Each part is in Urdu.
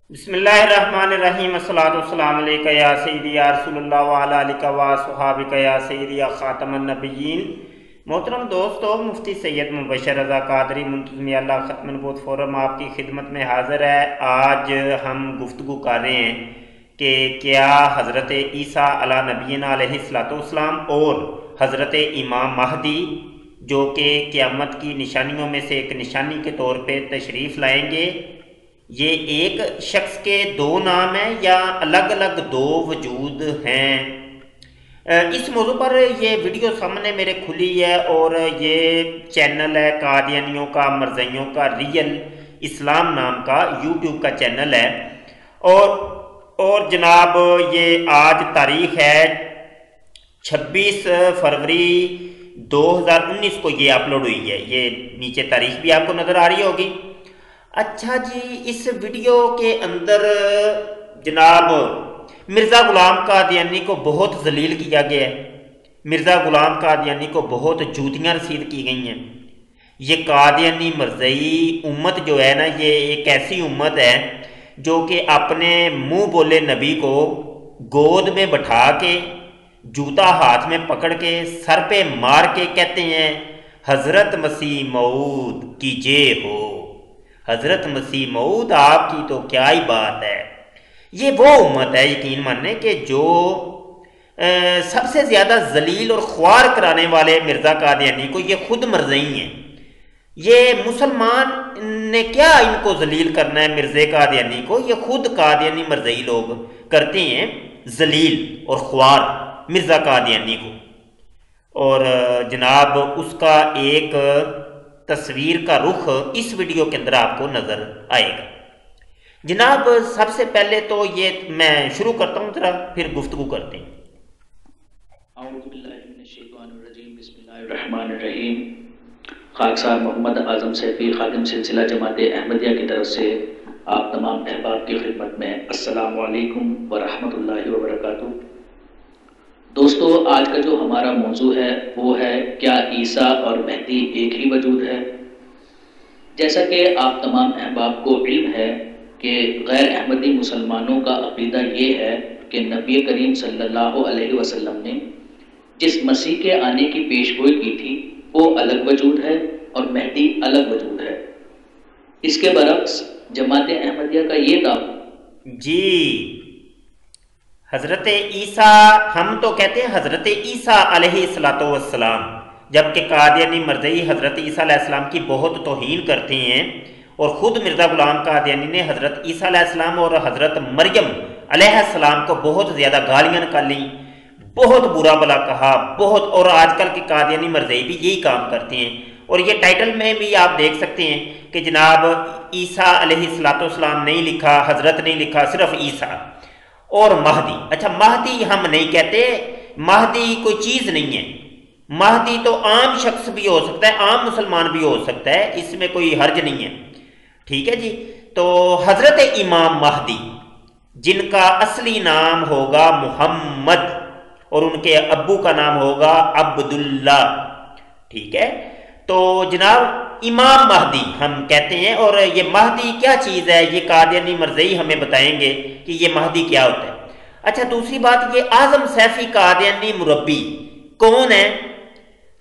بسم اللہ الرحمن الرحیم الصلاۃ والسلام علیکہ یا سیدی یا رسول اللہ وعلی آلہ و صحابہ یا سیدی یا خاتم النبیین۔ محترم دوستو، مفتی سید مبشر رضا قادری منتظمیہ اللہ ختم نبوت فورم آپ کی خدمت میں حاضر ہے۔ آج ہم گفتگو کر رہے ہیں کہ کیا حضرت عیسیٰ علی نبینا علیہ السلام اور حضرت امام مہدی جو کہ قیامت کی نشانیوں میں سے ایک نشانی کے طور پہ تشریف لائیں گے، یہ ایک شخص کے دو نام ہیں یا الگ الگ دو وجود ہیں؟ اس موضوع پر یہ ویڈیو سامنے میرے کھلی ہے اور یہ چینل ہے قادیانیوں کا، مرزائیوں کا، ریئل اسلام نام کا یوٹیوب کا چینل ہے۔ اور جناب یہ آج تاریخ ہے 26 فروری 2019 کو یہ اپلوڈ ہوئی ہے۔ یہ نیچے تاریخ بھی آپ کو نظر آ رہی ہوگی۔ اچھا جی، اس ویڈیو کے اندر جناب مرزا غلام قادیانی کو بہت ذلیل کیا گیا ہے، مرزا غلام قادیانی کو بہت جوتیاں رسید کی گئی ہیں۔ یہ قادیانی مرزئی امت جو ہے نا، یہ ایک ایسی امت ہے جو کہ اپنے منہ بولے نبی کو گود میں بٹھا کے، جوتا ہاتھ میں پکڑ کے، سر پہ مار کے کہتے ہیں حضرت مسیح موعود کیجے ہو، حضرت مسیح موعود آپ کی تو کیا ہی بات ہے۔ یہ وہ امت ہے یقین ماننے کہ جو سب سے زیادہ ذلیل اور خوار کرانے والے مرزا قادیانی کو یہ خود مرزئی ہیں۔ یہ مسلمان نے کیا ان کو ذلیل کرنا ہے مرزا قادیانی کو، یہ خود قادیانی مرزئی لوگ کرتے ہیں ذلیل اور خوار مرزا قادیانی کو۔ اور جناب اس کا ایک تصویر کا رخ اس ویڈیو کے اندر آپ کو نظر آئے گا۔ جناب سب سے پہلے تو یہ میں شروع کرتا ہوں، ذرا پھر گفتگو کرتے ہیں۔ اعوذ باللہ من الشیطان الرجیم، بسم اللہ الرحمن الرحیم۔ خاکسار محمد اعظم سیفی خادم سلسلہ جماعت احمدیہ کی طرف سے آپ تمام احباب کی خدمت میں السلام علیکم ورحمۃ اللہ وبرکاتہ۔ دوستو، آج کا جو ہمارا موضوع ہے وہ ہے کیا عیسیٰ اور مہدی ایک ہی وجود ہے؟ جیسا کہ آپ تمام احباب کو علم ہے کہ غیر احمدی مسلمانوں کا عقیدہ یہ ہے کہ نبی کریم صلی اللہ علیہ وسلم نے جس مسیح کے آنے کی پیشگوئی کی تھی وہ الگ وجود ہے اور مہدی الگ وجود ہے۔ اس کے برعکس جماعت احمدیہ کا یہ دعویٰ جی، حضرت عیسیٰ، ہم تو کہتے ہیں حضرت عیسیٰ علیہ السلام، جبکہ قادیانی مرزئی حضرت عیسیٰ علیہ السلام کی بہت توہین کرتے ہیں، اور خود مرزا غلام قادیانی نے حضرت عیسیٰ علیہ السلام اور حضرت مریم علیہ السلام کو بہت زیادہ گالیاں نکالیں، بہت برا بلا کہا، بہت۔ اور آج کل کے قادیانی مرزئی بھی یہی کام کرتے ہیں، اور یہ ٹائٹل میں بھی آپ دیکھ سکتے ہیں کہ جناب عیسیٰ علیہ السلام نہیں لکھا، حضرت نہیں لکھا، صرف عیسیٰ اور مہدی۔ اچھا، مہدی ہم نہیں کہتے، مہدی کوئی چیز نہیں ہے۔ مہدی تو عام شخص بھی ہو سکتا ہے، عام مسلمان بھی ہو سکتا ہے، اس میں کوئی حرج نہیں ہے، ٹھیک ہے جی۔ تو حضرت امام مہدی جن کا اصلی نام ہوگا محمد اور ان کے ابو کا نام ہوگا عبداللہ، ٹھیک ہے۔ تو جناب امام مہدی ہم کہتے ہیں، اور یہ مہدی کیا چیز ہے یہ قادیانی مرزئی ہمیں بتائیں گے کہ یہ مہدی کیا ہوتا ہے۔ اچھا، دوسری بات، یہ اعظم سیفی قادیانی مربی کون ہے؟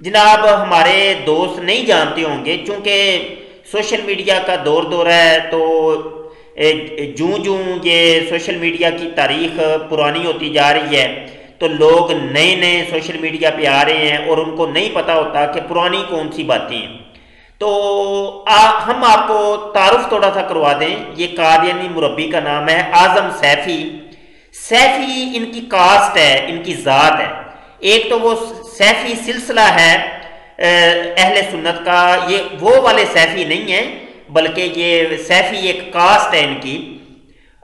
جناب ہمارے دوست نہیں جانتے ہوں گے، چونکہ سوشل میڈیا کا دور ہے، تو جوں یہ سوشل میڈیا کی تاریخ پرانی ہوتی جا رہی ہے تو لوگ نئے سوشل میڈیا پہ آ رہے ہیں اور ان کو نہیں پتہ ہوتا کہ پرانی کون سی باتیں ہیں۔ تو ہم آپ کو تعارف تھوڑا سا کروا دیں۔ یہ قادیانی مربی کا نام ہے اعظم سیفی۔ سیفی ان کی کاسٹ ہے، ان کی ذات ہے۔ ایک تو وہ سیفی سلسلہ ہے اہل سنت کا، یہ وہ والے سیفی نہیں ہیں بلکہ یہ سیفی ایک کاسٹ ہے ان کی۔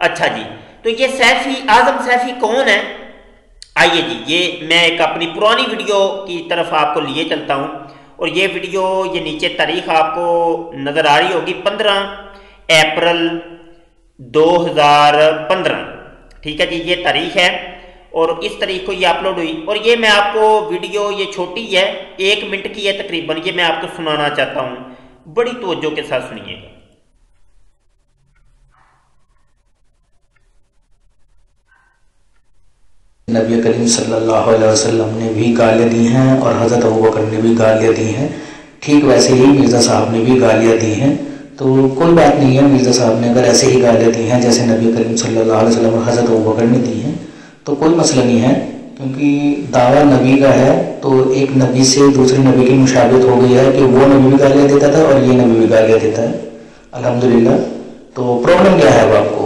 اچھا جی، تو یہ سیفی اعظم سیفی کون ہے؟ آئیے جی، یہ میں ایک اپنی پرانی ویڈیو کی طرف آپ کو لیے چلتا ہوں، اور یہ ویڈیو، یہ نیچے تاریخ آپ کو نظر آ رہی ہوگی 15 اپریل 2015، ٹھیک ہے جی، یہ تاریخ ہے اور اس تاریخ کو یہ اپلوڈ ہوئی۔ اور یہ میں آپ کو ویڈیو، یہ چھوٹی ہے، 1 منٹ کی ہے تقریباً، یہ میں آپ کو سنانا چاہتا ہوں، بڑی توجہ کے ساتھ سنیے گا۔ نبی کریم صلی اللہ علیہ وسلم نے بھی گالیاں دی ہیں اور حضرت ابوبکر نے بھی گالیاں دی ہیں، ٹھیک ویسے ہی مرزا صاحب نے بھی گالیاں دی ہیں۔ تو کوئی بات نہیں ہے، مرزا صاحب نے اگر ایسے ہی گالیاں دی ہیں جیسے نبی کریم صلی اللہ علیہ وسلم اور حضرت ابوبکر نے دی ہیں تو کوئی مسئلہ نہیں ہے، کیونکہ دعویٰ نبی کا ہے تو ایک نبی سے دوسرے نبی کی مشابہت ہو گئی ہے کہ وہ نبی بھی گالیاں دیتا تھا اور یہ نبی بھی گالیاں دیتا ہے، الحمدللہ۔ تو پرابلم کیا ہے اب آپ کو؟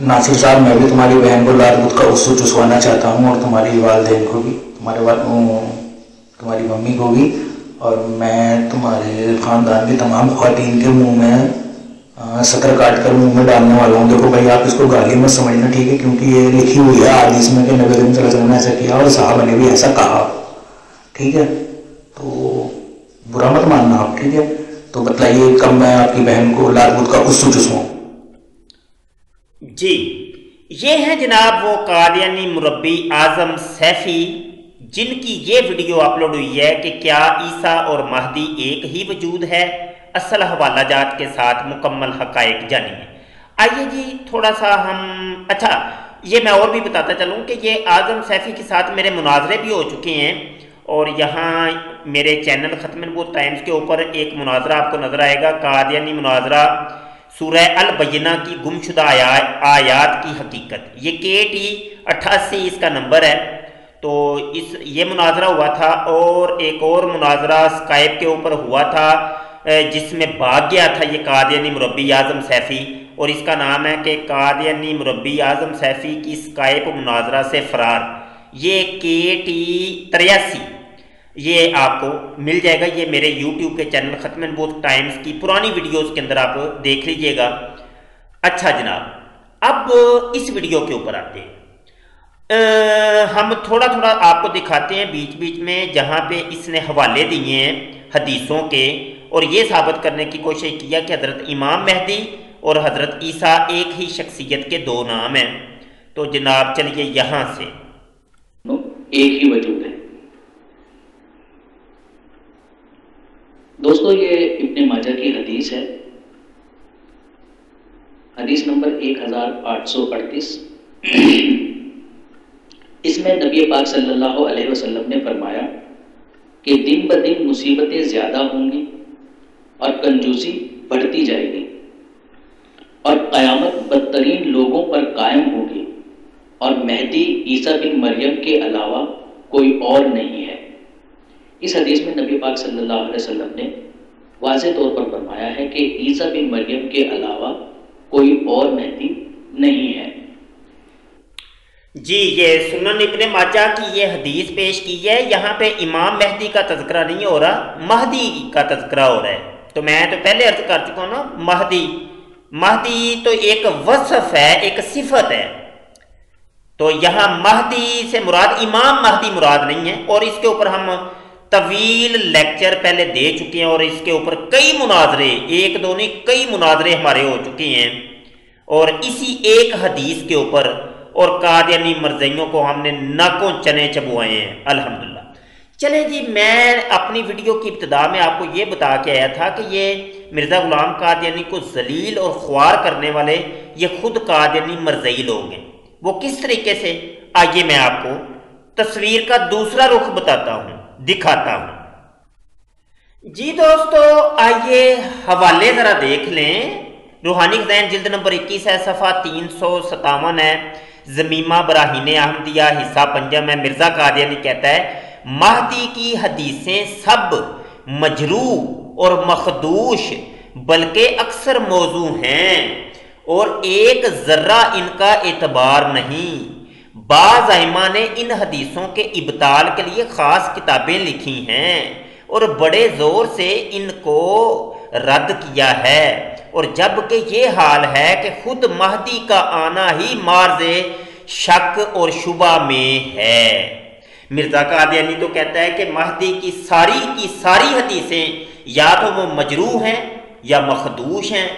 ناصر صاحب، میں بھی تمہاری بہن کو لات بدھ کا اسو چسوانا چاہتا ہوں اور تمہاری والدین کو بھی، تمہاری ممی کو بھی، اور میں تمہارے خاندان کی تمام خواتین کے منہ میں سطر کاٹ کر منہ میں ڈالنے والا ہوں۔ دیکھو بھائی، آپ اس کو گالی مت سمجھنا، ٹھیک ہے، کیونکہ یہ لکھی ہوئی ہے حدیث میں کہ نبی کریم صلی اللہ علیہ وسلم نے ایسا کیا اور صحابہ نے بھی ایسا کہا، ٹھیک ہے، تو برا مت ماننا آپ، ٹھیک ہے۔ تو بتلائیے کب میں آپ کی بہن کو لات بدھ کا اسو چسواؤں؟ جی، یہ ہیں جناب وہ قادیانی مربی اعظم سیفی، جن کی یہ ویڈیو اپلوڈ ہوئی ہے کہ کیا عیسیٰ اور مہدی ایک ہی وجود ہے، اصل حوالہ جات کے ساتھ مکمل حقائق جانیے۔ آئیے جی تھوڑا سا اچھا یہ میں اور بھی بتاتا چلوں کہ یہ اعظم سیفی کے ساتھ میرے مناظرے بھی ہو چکے ہیں، اور یہاں میرے چینل ختم نبوت ٹائمز کے اوپر ایک مناظرہ آپ کو نظر آئے گا، قادیانی مناظرہ سورہ البینہ کی گمشدہ آیات کی حقیقت، یہ KT88 اس کا نمبر ہے۔ تو یہ مناظرہ ہوا تھا، اور ایک اور مناظرہ اسکائپ کے اوپر ہوا تھا جس میں بھاگ گیا تھا یہ قادیانی مربی اعظم سیفی، اور اس کا نام ہے کہ قادیانی مربی اعظم سیفی کی اسکائپ مناظرہ سے فرار، یہ KT83 یہ آپ کو مل جائے گا، یہ میرے یوٹیوب کے چینل ختم نبوت ٹائمز کی پرانی ویڈیوز کے اندر آپ دیکھ لیجئے گا۔ اچھا جناب، اب اس ویڈیو کے اوپر آتے ہیں، ہم تھوڑا تھوڑا آپ کو دکھاتے ہیں بیچ بیچ میں جہاں پہ اس نے حوالے دیے ہیں حدیثوں کے، اور یہ ثابت کرنے کی کوشش کیا کہ حضرت امام مہدی اور حضرت عیسیٰ ایک ہی شخصیت کے دو نام ہیں۔ تو جناب چلیے یہاں سے، ایک ہی وجود ہے۔ دوستو یہ ابن ماجہ کی حدیث ہے، حدیث نمبر 1838۔ اس میں نبی پاک صلی اللہ علیہ وسلم نے فرمایا کہ دن بدن مصیبتیں زیادہ ہوں گی اور کنجوسی بڑھتی جائے گی، اور قیامت بدترین لوگوں پر قائم ہوگی، اور مہدی عیسیٰ بن مریم کے علاوہ کوئی اور نہیں ہے۔ اس حدیث میں نبی پاک صلی اللہ علیہ وسلم نے واضح طور پر فرمایا ہے کہ عیسیٰ بن مریم کے علاوہ کوئی اور مہدی نہیں ہے۔ جی، یہ سنن ابن ماجہ کی یہ حدیث پیش کی ہے، یہاں پہ امام مہدی کا تذکرہ نہیں ہو رہا، مہدی کا تذکرہ ہو رہا ہے۔ تو میں تو پہلے عرض کر چکا ہوں نا، مہدی تو ایک وصف ہے، ایک صفت ہے، تو یہاں مہدی سے مراد امام مہدی مراد نہیں ہے، اور اس کے اوپر ہم طویل لیکچر پہلے دے چکے ہیں، اور اس کے اوپر کئی مناظرے، ایک دو نہیں کئی مناظرے ہمارے ہو چکے ہیں، اور اسی ایک حدیث کے اوپر اور قادیانی مرزیوں کو ہم نے ناکوں چنے چبوائے ہیں الحمدللہ۔ چلے جی، میں اپنی ویڈیو کی ابتدا میں آپ کو یہ بتا کے آیا تھا کہ یہ مرزا غلام قادیانی کو ذلیل اور خوار کرنے والے یہ خود قادیانی مرزئی لوگ ہیں۔ وہ کس طریقے سے، آئیے میں آپ کو تصویر کا دوسرا رخ بتاتا ہوں، دکھاتا ہوں۔ جی دوستو، آئیے حوالے ذرا دیکھ لیں، روحانی خزائن جلد نمبر 21 ہے، صفحہ 357 ہے، زمیمہ براہین احمدیہ حصہ پنجم ہے۔ مرزا قادیانی کہتا ہے مہدی کی حدیثیں سب مجروح اور مخدوش بلکہ اکثر موضوع ہیں، اور ایک ذرہ ان کا اعتبار نہیں۔ بعض ائمہ نے ان حدیثوں کے ابطال کے لیے خاص کتابیں لکھی ہیں اور بڑے زور سے ان کو رد کیا ہے، اور جبکہ یہ حال ہے کہ خود مہدی کا آنا ہی مارز شک اور شبہ میں ہے۔ مرزا قادیانی تو کہتا ہے کہ مہدی کی ساری حدیثیں یا تو وہ مجروح ہیں یا مخدوش ہیں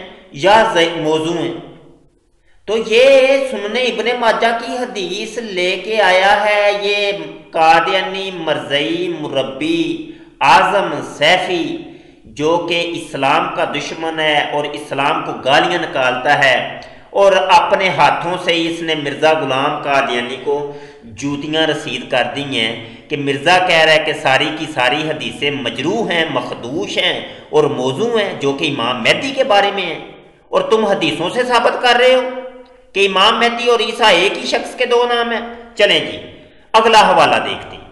یا موضوع ہیں۔ تو یہ سنن ابن ماجہ کی حدیث لے کے آیا ہے یہ قادیانی مرزئی مربی اعظم سیفی، جو کہ اسلام کا دشمن ہے اور اسلام کو گالیاں نکالتا ہے، اور اپنے ہاتھوں سے اس نے مرزا غلام قادیانی کو جوتیاں رسید کر دی ہیں کہ مرزا کہہ رہا ہے کہ ساری کی ساری حدیثیں مجروح ہیں، مخدوش ہیں اور موضوع ہیں، جو کہ امام مہدی کے بارے میں ہیں، اور تم حدیثوں سے ثابت کر رہے ہو کہ امام مہدی اور عیسیٰ ایک ہی شخص کے دو نام ہیں۔ چلیں جی اگلا حوالہ دیکھتے ہیں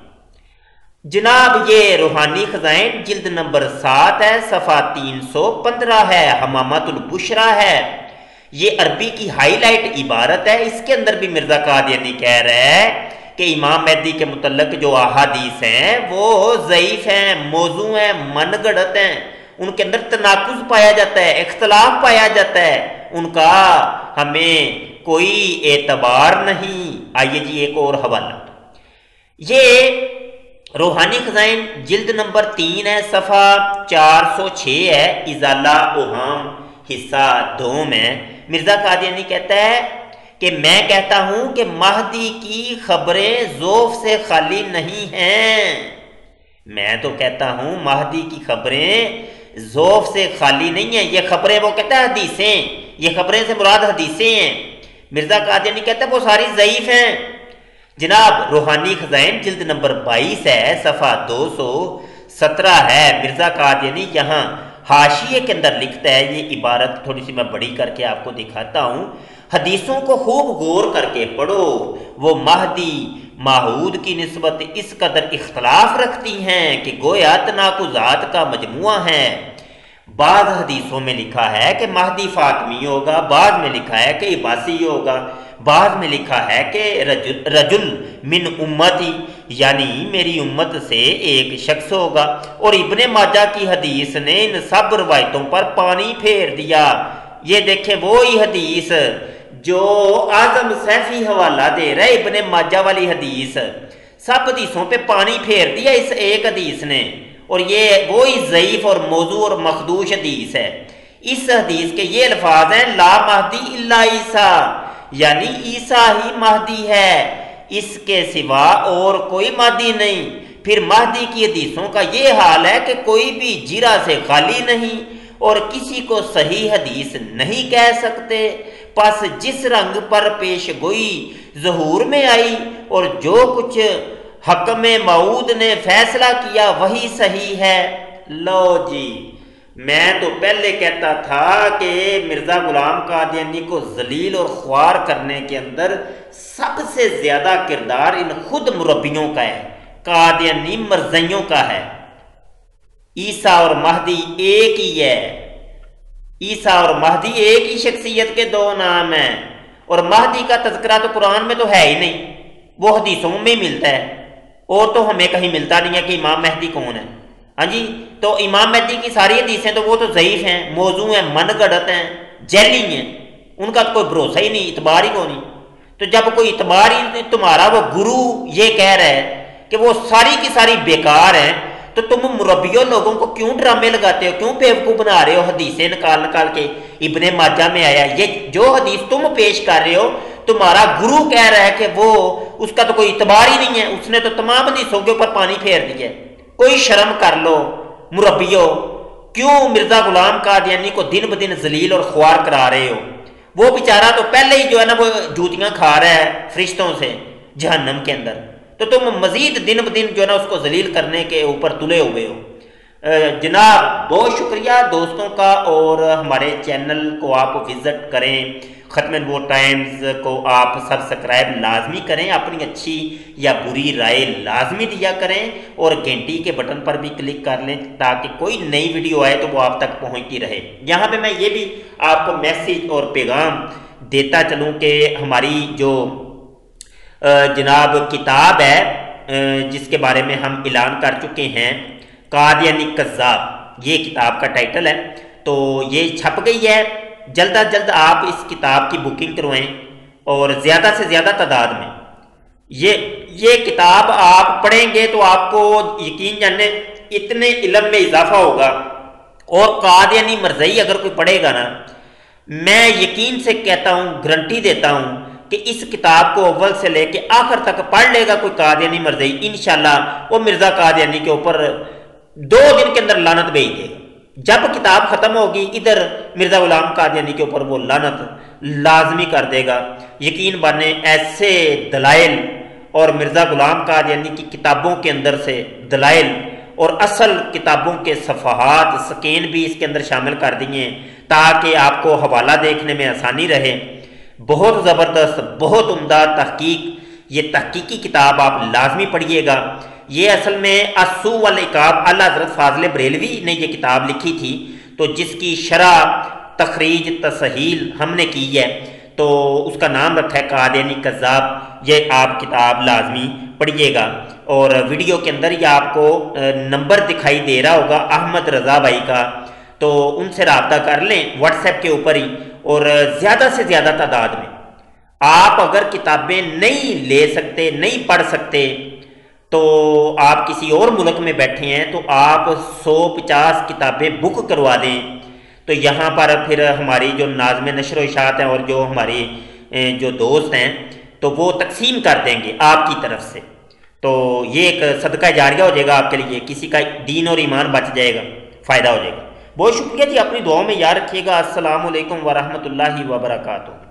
جناب، یہ روحانی خزائن جلد نمبر 7 ہے، صفحہ 315 ہے، حمامۃ البشرا ہے۔ یہ عربی کی ہائی لائٹ عبارت ہے، اس کے اندر بھی مرزا قادیانی کہہ رہا ہے کہ امام مہدی کے متعلق جو احادیث ہیں وہ ضعیف ہیں، موضوع ہیں، من گڑت ہیں، ان کے اندر تناقض پایا جاتا ہے، اختلاف پایا جاتا ہے، ان کا ہمیں کوئی اعتبار نہیں۔ آئیے جی ایک اور حوالہ، یہ روحانی خزائن جلد نمبر 3 ہے، صفحہ 406 ہے، ازالہ اوہام حصہ 2 میں مرزا قادیانی کہتا ہے کہ میں کہتا ہوں کہ مہدی کی خبریں ضعف سے خالی نہیں ہیں۔ میں تو کہتا ہوں مہدی کی خبریں ضعف سے خالی نہیں ہیں۔ یہ خبریں، وہ کہتا ہے حدیثیں، یہ خبریں سے مراد حدیثیں ہیں۔ مرزا قادیانی کہتا ہے وہ ساری ضعیف ہیں۔ جناب روحانی خزائن جلد نمبر 22 ہے، صفحہ 217 ہے، مرزا قادیانی یہاں حاشیے کے اندر لکھتا ہے، یہ عبارت تھوڑی سی میں بڑی کر کے آپ کو دکھاتا ہوں، حدیثوں کو خوب غور کر کے پڑھو، وہ مہدی ماعود کی نسبت اس قدر اختلاف رکھتی ہیں کہ گویا تناقضات کا مجموعہ ہے۔ بعض حدیثوں میں لکھا ہے کہ مہدی فاطمی ہوگا، بعض میں لکھا ہے کہ عباسی ہوگا، بعض میں لکھا ہے کہ رجل من امتی یعنی میری امت سے ایک شخص ہوگا، اور ابن ماجہ کی حدیث نے ان سب روایتوں پر پانی پھیر دیا۔ یہ دیکھیں وہی حدیث جو اعظم سیفی حوالہ دے رہے، ابن ماجہ والی حدیث، سب حدیثوں پہ پانی پھیر دیا اس ایک حدیث نے، اور یہ وہی ضعیف اور موضوع اور مخدوش حدیث ہے۔ اس حدیث کے یہ الفاظ ہیں، لا مہدی الا عیسیٰ، یعنی عیسیٰ ہی مہدی ہے، اس کے سوا اور کوئی مہدی نہیں۔ پھر مہدی کی حدیثوں کا یہ حال ہے کہ کوئی بھی جرح سے خالی نہیں اور کسی کو صحیح حدیث نہیں کہہ سکتے۔ پس جس رنگ پر پیش گوئی ظہور میں آئی اور جو کچھ حکم موعود نے فیصلہ کیا وہی صحیح ہے۔ لو جی، میں تو پہلے کہتا تھا کہ مرزا غلام قادیانی کو ذلیل اور خوار کرنے کے اندر سب سے زیادہ کردار ان خود مربیوں کا ہے، قادیانی مرزیوں کا ہے۔ عیسیٰ اور مہدی ایک ہی ہے، عیسیٰ اور مہدی ایک ہی شخصیت کے دو نام ہیں، اور مہدی کا تذکرہ تو قرآن میں تو ہے ہی نہیں، وہ حدیثوں میں ملتا ہے، اور تو ہمیں کہیں ملتا نہیں ہے کہ امام مہدی کون ہے۔ ہاں جی، تو امام مہدی کی ساری حدیثیں تو وہ تو ضعیف ہیں، موضوع ہیں، من گڑت ہیں، جعلی ہیں، ان کا تو کوئی بھروسہ ہی نہیں، اعتبار ہی کوئی نہیں۔ تو جب کوئی اعتبار ہی نہیں، تمہارا وہ گرو یہ کہہ رہا ہے کہ وہ ساری کی ساری بیکار ہیں، تو تم مربیوں لوگوں کو کیوں ڈرامے لگاتے ہو، کیوں بیوقوف بنا رہے ہو، حدیثیں نکال کے ابن ماجہ میں آیا، یہ جو حدیث تم پیش کر رہے ہو تمہارا گرو کہہ رہا ہے کہ وہ اس کا تو کوئی اعتبار ہی نہیں ہے، اس نے تو تمام حدیثوں کے اوپر پانی پھیر دیا ہے۔ کوئی شرم کر لو مربیوں، کیوں مرزا غلام قادیانی کو دن بدن ذلیل اور خوار کرا رہے ہو؟ وہ بیچارہ تو پہلے ہی جو ہے نا وہ جوتیاں کھا رہا ہے فرشتوں سے جہنم کے اندر، تو تم مزید دن بدن جو ہے نا اس کو ذلیل کرنے کے اوپر تلے ہوئے ہو۔ جناب بہت شکریہ دوستوں کا، اور ہمارے چینل کو آپ وزٹ کریں، ختم نبوت ٹائمز کو آپ سبسکرائب لازمی کریں، اپنی اچھی یا بری رائے لازمی دیا کریں، اور گھنٹی کے بٹن پر بھی کلک کر لیں تاکہ کوئی نئی ویڈیو آئے تو وہ آپ تک پہنچتی رہے۔ یہاں پہ میں یہ بھی آپ کو میسیج اور پیغام دیتا چلوں کہ ہماری جو جناب کتاب ہے جس کے بارے میں ہم اعلان کر چکے ہیں، قادیانی کذاب، یہ کتاب کا ٹائٹل ہے، تو یہ چھپ گئی ہے۔ جلد از جلد آپ اس کتاب کی بکنگ کروائیں، اور زیادہ سے زیادہ تعداد میں۔ یہ کتاب آپ پڑھیں گے تو آپ کو یقین جانیں اتنے علم میں اضافہ ہوگا، اور قادیانی مرزئی اگر کوئی پڑھے گا نا، میں یقین سے کہتا ہوں، گارنٹی دیتا ہوں کہ اس کتاب کو اول سے لے کے آخر تک پڑھ لے گا کوئی قادیانی مرزئی، انشاءاللہ وہ مرزا قادیانی کے اوپر 2 دن کے اندر لعنت بھیج دے گا۔ جب کتاب ختم ہوگی ادھر مرزا غلام قادیانی کے اوپر وہ لعنت لازمی کر دے گا۔ یقین بانے ایسے دلائل اور مرزا غلام قادیانی کی کتابوں کے اندر سے دلائل اور اصل کتابوں کے صفحات سکین بھی اس کے اندر شامل کر دیے ہیں تاکہ آپ کو حوالہ دیکھنے میں آسانی رہے۔ بہت زبردست، بہت عمدہ تحقیق، یہ تحقیقی کتاب آپ لازمی پڑھیے گا۔ یہ اصل میں السو والعقاب اعلیٰ حضرت فاضل بریلوی نے یہ کتاب لکھی تھی، تو جس کی شرح تخریج تصحیل ہم نے کی ہے، تو اس کا نام رکھا ہے قادیانی کذاب۔ یہ آپ کتاب لازمی پڑھیے گا۔ اور ویڈیو کے اندر یہ آپ کو نمبر دکھائی دے رہا ہوگا احمد رضا بھائی کا، تو ان سے رابطہ کر لیں واٹس ایپ کے اوپر ہی، اور زیادہ سے زیادہ تعداد میں آپ اگر کتابیں نہیں لے سکتے، نہیں پڑھ سکتے، تو آپ کسی اور ملک میں بیٹھے ہیں تو آپ 150 کتابیں بک کروا دیں، تو یہاں پر پھر ہماری جو ناظم نشر و اشاعت ہیں اور جو ہماری جو دوست ہیں تو وہ تقسیم کر دیں گے آپ کی طرف سے، تو یہ ایک صدقہ جاریہ ہو جائے گا آپ کے لیے، کسی کا دین اور ایمان بچ جائے گا، فائدہ ہو جائے گا۔ بہت شکریہ جی، اپنی دعاؤں میں یاد رکھیے گا۔ السلام علیکم ورحمۃ اللہ وبرکاتہ۔